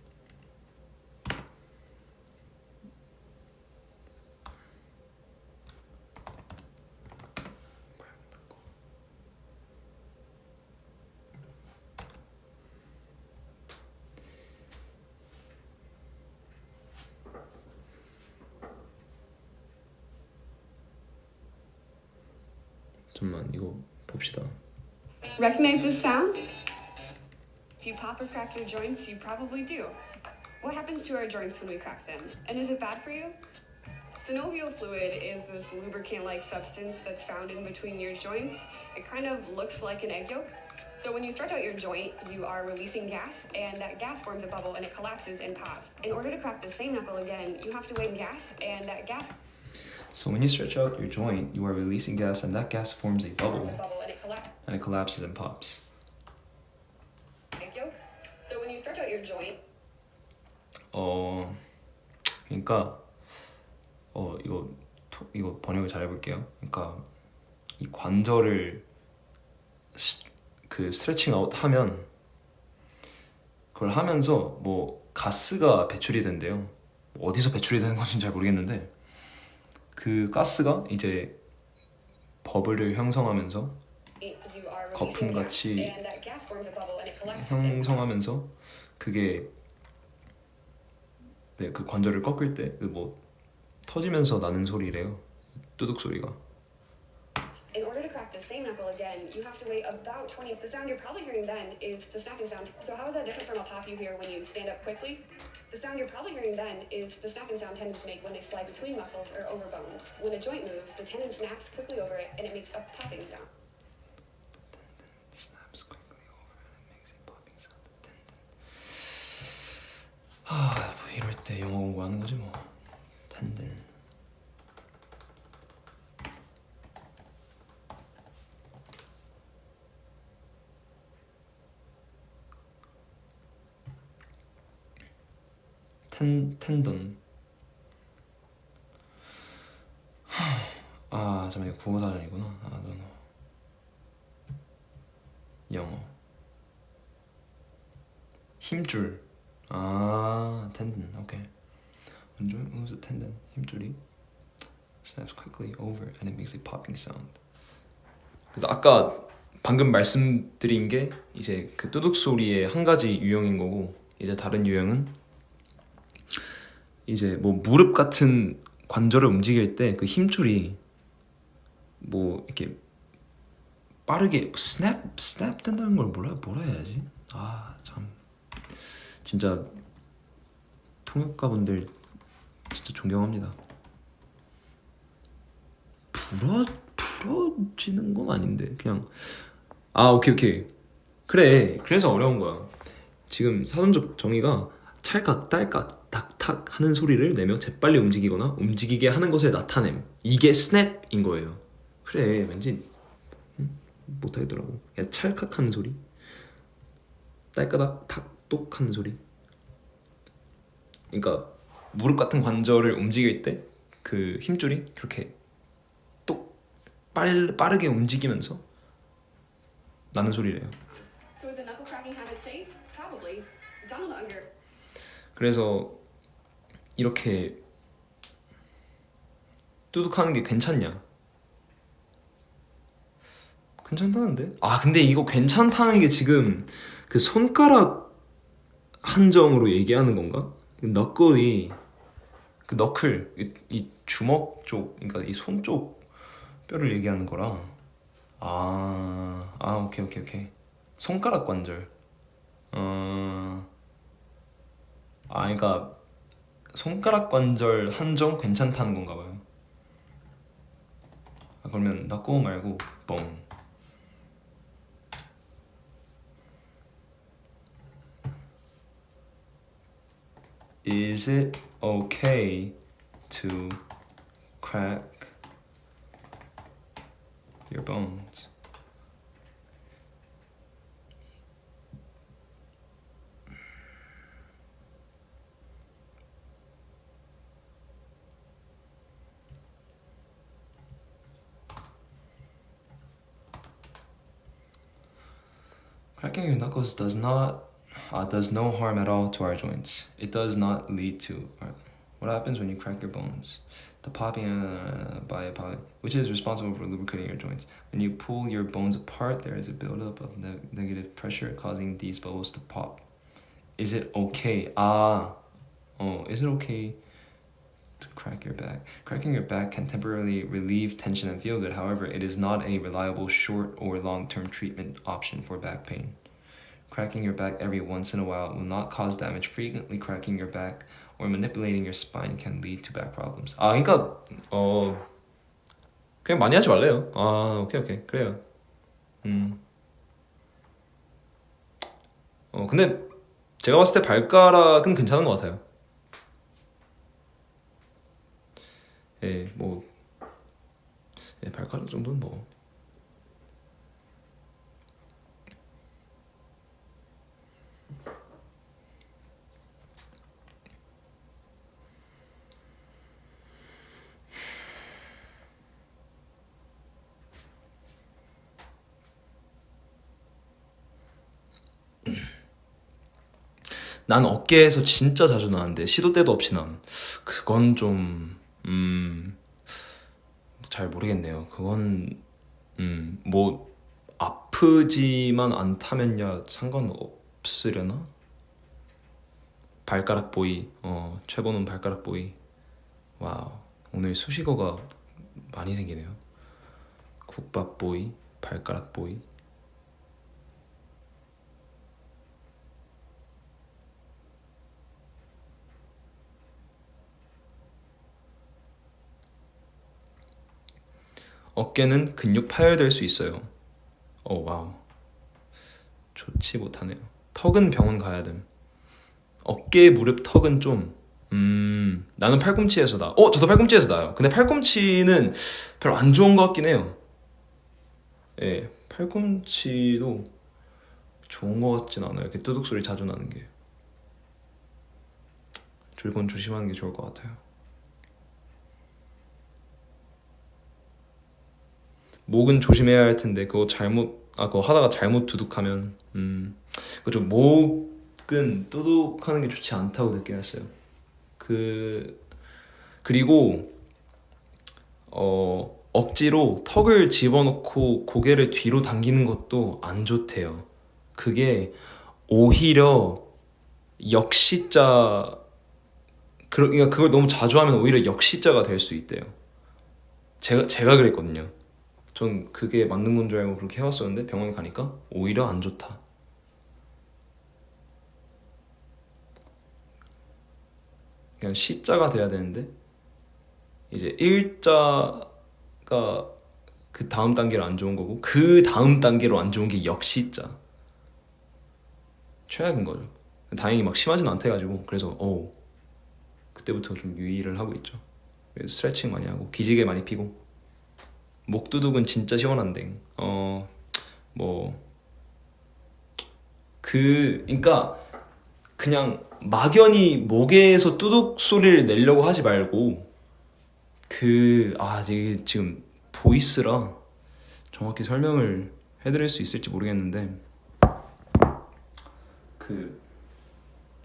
잠깐만, 이거 봅시다. Recognize this sound? If you pop or crack your joints, you probably do. What happens to our joints when we crack them? And is it bad for you? Synovial fluid is this lubricant-like substance that's found in between your joints. It kind of looks like an egg yolk. So when you stretch out your joint, you are releasing gas, and that gas forms a bubble and it collapses and pops. In order to crack the same knuckle again, you have to weigh gas, and that gas So when you stretch out your joint, you are releasing gas, and that gas forms a bubble, and it collapses and pops. egg yolk. So when you stretch out your joint, 그러니까 이거 번역을 잘 해볼게요. 그러니까 이 관절을 그 스트레칭 아웃 하면 그걸 하면서 뭐 가스가 배출이 된대요. 어디서 배출이 되는 건지 잘 모르겠는데 그 가스가 이제 버블을 형성하면서 you are releasing 거품같이 gas, and that gas forms a bubble and it collapses. 형성하면서 그게 그 관절을 꺾을 때 뭐 터지면서 나는 소리래요. 뚜둑 소리가. In order to crack the same knuckle again, you have to wait about 20. The sound you're probably hearing then is the snapping sound. So how is that different from a pop you hear when you stand up quickly? The sound you're probably hearing then is the snapping sound tendons make when they slide between muscles or over bones. When a joint moves, the tendon snaps quickly over it and it makes a popping sound. Snaps quickly over and it makes a popping sound. 뭐 이럴 때 영어 공부하는 거지 뭐. 텐든. 텐던. 잠깐만, 이거 국어 사전이구나. 영어. 힘줄. 텐든. 오케이. When joint moves the tendon, 힘줄이 snaps quickly over and it makes a popping sound. 그래서 아까 방금 말씀드린 게 이제 그 뚜둑 소리의 한 가지 유형인 거고, 이제 다른 유형은 이제 뭐 무릎 같은 관절을 움직일 때 그 힘줄이 뭐 이렇게 빠르게 스냅 된다는 걸 뭐라 해야지? 아, 참 진짜 통역가분들 진짜 존경합니다. 부러지는 건 아닌데 그냥 오케이 그래 그래서 어려운 거야. 지금 사전적 정의가 찰칵 딸깍 탁탁 하는 소리를 내며 재빨리 움직이거나 움직이게 하는 것을 나타냄, 이게 스냅인 거예요. 그래 왠지 못하겠더라고. 그냥 찰칵 하는 소리, 딸까닥 탁똑 하는 소리. 그러니까 무릎 같은 관절을 움직일 때 그 힘줄이 그렇게 똑 빠르게 움직이면서 나는 소리래요. So is a knuckle cracking habit safe? Probably. Donald Unger. 그래서 이렇게 뚜둑하는 게 괜찮냐? 괜찮다는데? 근데 이거 괜찮다는 게 지금 그 손가락 한정으로 얘기하는 건가? 너클이 그 너클 이 주먹 쪽, 그러니까 이 손 쪽 뼈를 얘기하는 거라. 오케이. 손가락 관절. 그러니까 손가락 관절 한정 괜찮다는 건가 봐요. 그러면 knuckle 말고 bone. Is it okay to crack your bones? Cracking your knuckles does no harm at all to our joints. It does not lead to what happens when you crack your bones. The popping which is responsible for lubricating your joints. When you pull your bones apart, there is a buildup of negative pressure causing these bubbles to pop. Is it okay? Is it okay to crack your back? Cracking your back can temporarily relieve tension and feel good. However, it is not a reliable short or long-term treatment option for back pain. Cracking your back every once in a while will not cause damage. Frequently cracking your back or manipulating your spine can lead to back problems. 그러니까 그냥 많이 하지 말래요. 오케이 그래요. 근데 제가 봤을 때 발가락은 괜찮은 것 같아요. 발가락 정도는 뭐. 난 어깨에서 진짜 자주 나는데 시도 때도 없이 난 그건 좀 잘 모르겠네요. 그건 뭐 아프지만 않다면야 상관없으려나? 발가락 보이. 최고는 발가락 보이. 와우, 오늘 수식어가 많이 생기네요. 국밥 보이, 발가락 보이. 어깨는 근육 파열될 수 있어요. 와우, 좋지 못하네요. 턱은 병원 가야 됨. 어깨, 무릎, 턱은 좀 나는 팔꿈치에서 나. 저도 팔꿈치에서 나요. 근데 팔꿈치는 별로 안 좋은 것 같긴 해요. 팔꿈치도 좋은 것 같진 않아요. 이렇게 뚜둑 소리 자주 나는 게. 이건 조심하는 게 좋을 것 같아요. 목은 조심해야 할 텐데 그거 하다가 잘못 두둑하면 그죠. 목은 뚜둑하는 게 좋지 않다고 느끼긴 했어요. 그리고 억지로 턱을 집어넣고 고개를 뒤로 당기는 것도 안 좋대요. 그게 오히려 역시자 그러니까 그걸 너무 자주 하면 오히려 역시자가 될 수 있대요. 제가 그랬거든요. 전 그게 맞는 건 줄 알고 그렇게 해왔었는데 병원 가니까 오히려 안 좋다. 그냥 시자가 돼야 되는데 이제 일자가 그 다음 단계로 안 좋은 거고 그 다음 단계로 안 좋은 게 역시자. 최악인 거죠. 다행히 막 심하진 않다 해가지고 그래서 그때부터 좀 유의를 하고 있죠. 그래서 스트레칭 많이 하고 기지개 많이 피고 목두둑은 진짜 시원한데 그러니까 그냥 막연히 목에서 뚜둑 소리를 내려고 하지 말고 이게 지금 보이스라 정확히 설명을 해드릴 수 있을지 모르겠는데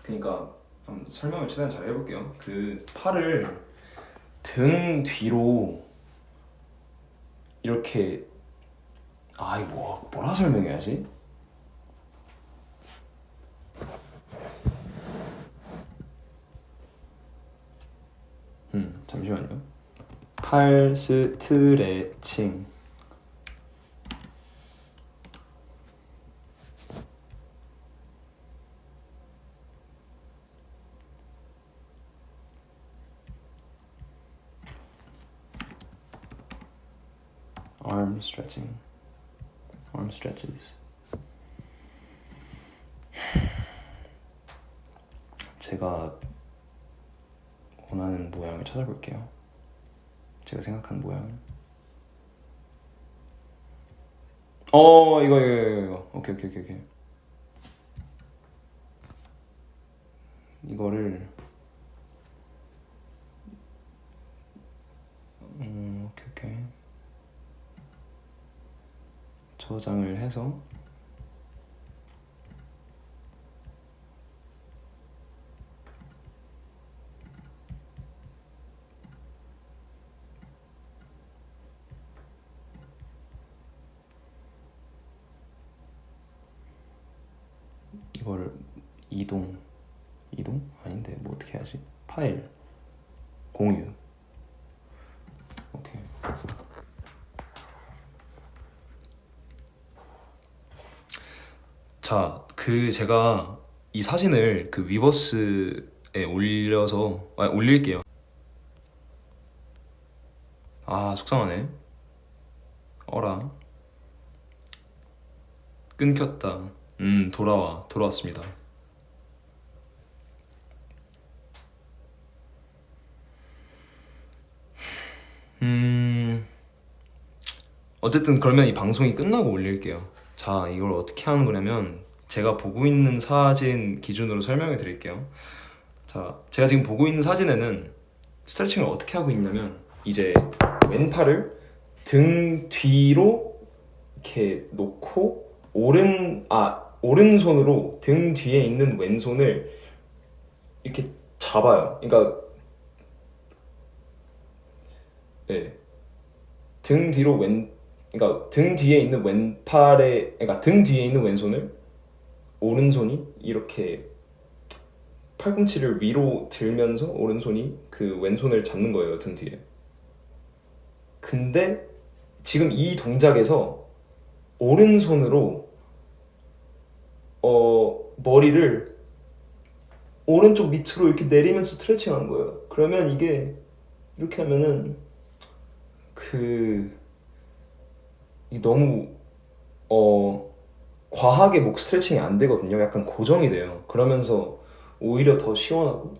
그러니까 한번 설명을 최대한 잘 해볼게요. 그 팔을 등 뒤로 이렇게 이거 뭐라 설명해야지? 잠시만요. 팔 스트레칭. arm stretching. arm stretches. 제가 원하는 모양을 찾아볼게요. 제가 생각한 모양. 이거. 오케이. 이거를 오케이. 저장을 해서 이거를 이동 아닌데 뭐 어떻게 해야지? 파일 공유. 오케이. 자, 제가 이 사진을 그 위버스에 올릴게요. 속상하네. 어라. 끊겼다. 돌아왔습니다. 어쨌든 그러면 이 방송이 끝나고 올릴게요. 자, 이걸 어떻게 하는 거냐면 제가 보고 있는 사진 기준으로 설명해 드릴게요. 자, 제가 지금 보고 있는 사진에는 스트레칭을 어떻게 하고 있냐면 이제 왼팔을 등 뒤로 이렇게 놓고 오른손으로 등 뒤에 있는 왼손을 이렇게 잡아요. 그러니까 등 뒤에 있는 그러니까 등 뒤에 있는 왼손을 오른손이 이렇게 팔꿈치를 위로 들면서 오른손이 그 왼손을 잡는 거예요, 등 뒤에. 근데 지금 이 동작에서 오른손으로 머리를 오른쪽 밑으로 이렇게 내리면서 스트레칭 하는 거예요. 그러면 이게 이렇게 하면은 이 너무 과하게 목 스트레칭이 안 되거든요. 약간 고정이 돼요. 그러면서 오히려 더 시원하고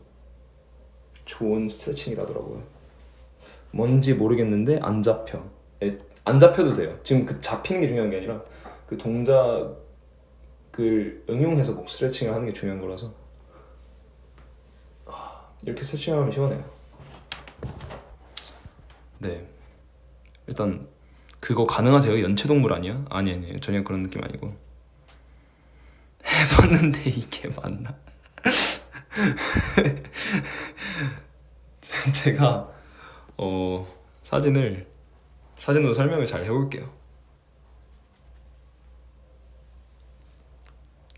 좋은 스트레칭이라더라고요. 뭔지 모르겠는데 안 잡혀도 돼요. 지금 그 잡히는 게 중요한 게 아니라 그 동작을 응용해서 목 스트레칭을 하는 게 중요한 거라서 이렇게 스트레칭하면 시원해요. 네, 일단 그거 가능하세요? 연체동물 아니야? 아니 전혀 그런 느낌 아니고 해봤는데 이게 맞나? 제가 사진으로 설명을 잘 해볼게요.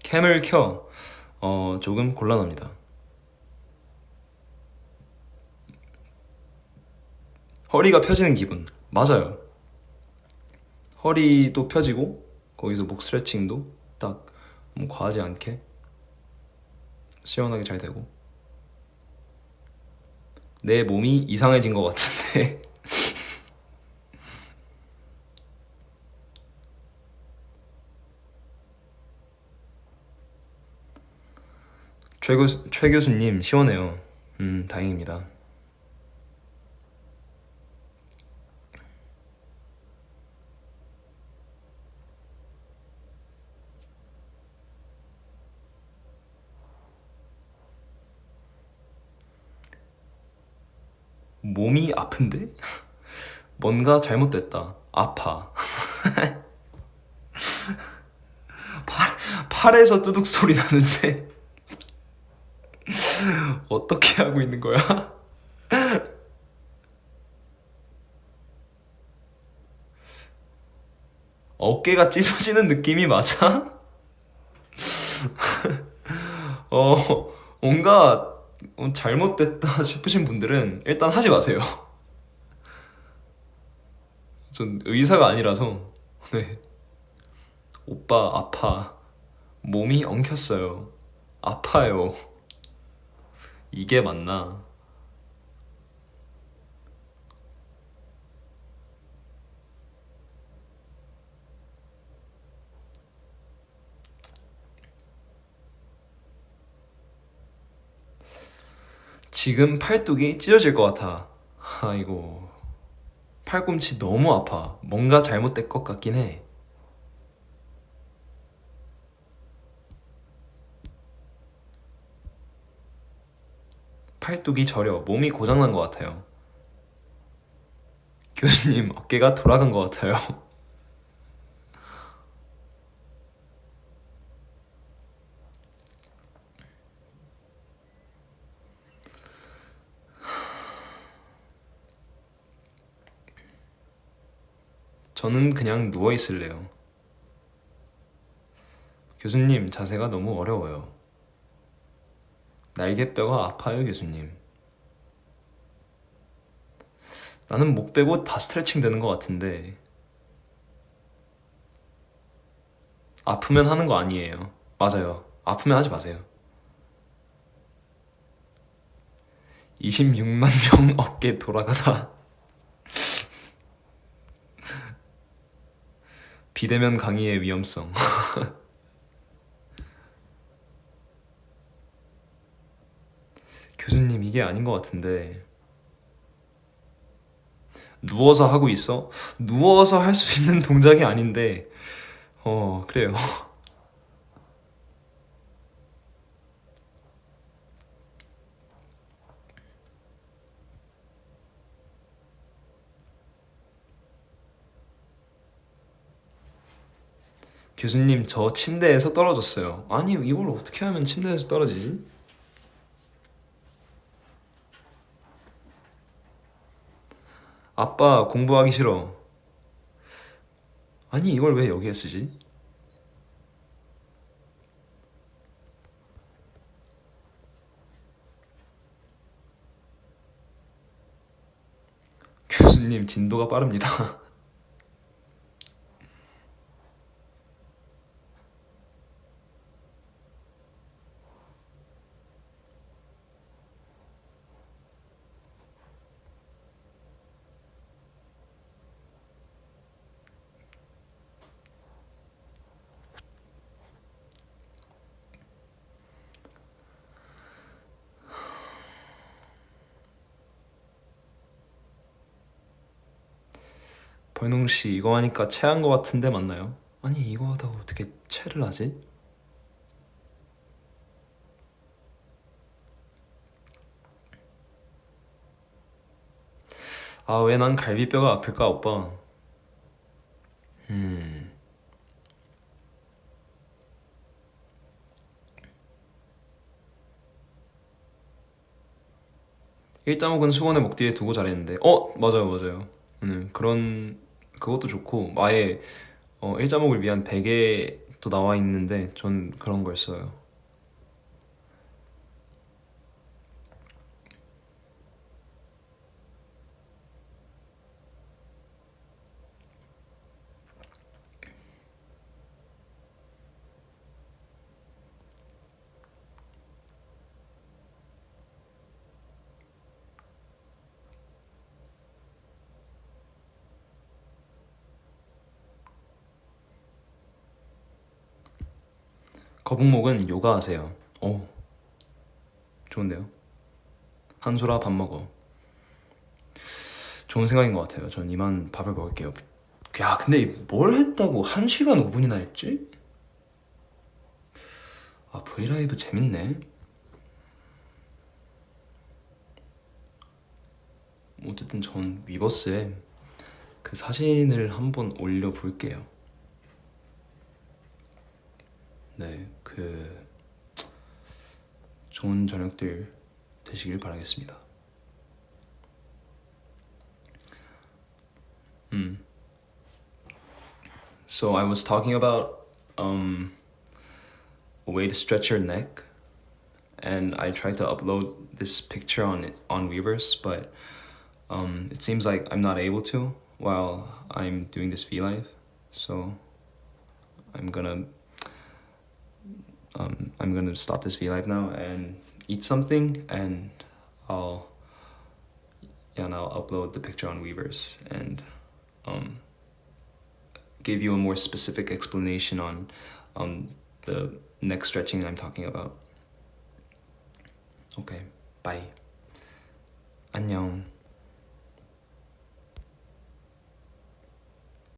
캠을 켜 조금 곤란합니다. 허리가 펴지는 기분. 맞아요. 허리도 펴지고 거기서 목 스트레칭도 딱 너무 과하지 않게 시원하게 잘 되고 내 몸이 이상해진 것 같은데 최 교수님 시원해요. 다행입니다. 몸이 아픈데? 뭔가 잘못됐다. 아파. 팔에서 뚜둑 소리 나는데 어떻게 하고 있는 거야? 어깨가 찢어지는 느낌이 맞아? 뭔가 잘못됐다 싶으신 분들은 일단 하지 마세요. 전 의사가 아니라서. 네. 오빠 아파. 몸이 엉켰어요. 아파요. 이게 맞나? 지금 팔뚝이 찢어질 것 같아. 아이고. 팔꿈치 너무 아파. 뭔가 잘못된 것 같긴 해. 팔뚝이 저려. 몸이 고장난 것 같아요. 교수님, 어깨가 돌아간 것 같아요. 저는 그냥 누워 있을래요. 교수님, 자세가 너무 어려워요. 날개뼈가 아파요, 교수님. 나는 목 빼고 다 스트레칭 되는 것 같은데. 아프면 하는 거 아니에요. 맞아요. 아프면 하지 마세요. 26만 명 어깨 돌아가다. 비대면 강의의 위험성. 교수님, 이게 아닌 것 같은데. 누워서 하고 있어? 누워서 할 수 있는 동작이 아닌데. 그래요. 교수님, 저 침대에서 떨어졌어요. 아니, 이걸 어떻게 하면 침대에서 떨어지지? 아빠, 공부하기 싫어. 아니, 이걸 왜 여기에 쓰지? 교수님, 진도가 빠릅니다. 벌농 씨, 이거 하니까 체한 것 같은데 맞나요? 아니, 이거 하다가 어떻게 체를 하지? 아, 왜 난 갈비뼈가 아플까, 오빠? 일자목은 수건에 목 뒤에 두고 잘했는데. 맞아요, 맞아요. 그것도 좋고, 아예 일자목을 위한 베개도 나와 있는데 전 그런 걸 써요. 거북목은 요가하세요. 오, 좋은데요? 한솔아 밥 먹어. 좋은 생각인 것 같아요. 전 이만 밥을 먹을게요. 야, 근데 뭘 했다고 1시간 5분이나 했지? 아, 브이라이브 재밌네. 어쨌든 전 위버스에 그 사진을 한번 올려볼게요. 네, 좋은 저녁들 되시길 바라겠습니다. So I was talking about a way to stretch your neck, and I tried to upload this picture on Weverse, but it seems like I'm not able to while I'm doing this V Live. So I'm gonna stop this V Live now and eat something, and I'll upload the picture on Weverse and give you a more specific explanation on the neck stretching I'm talking about. Okay, bye. 안녕.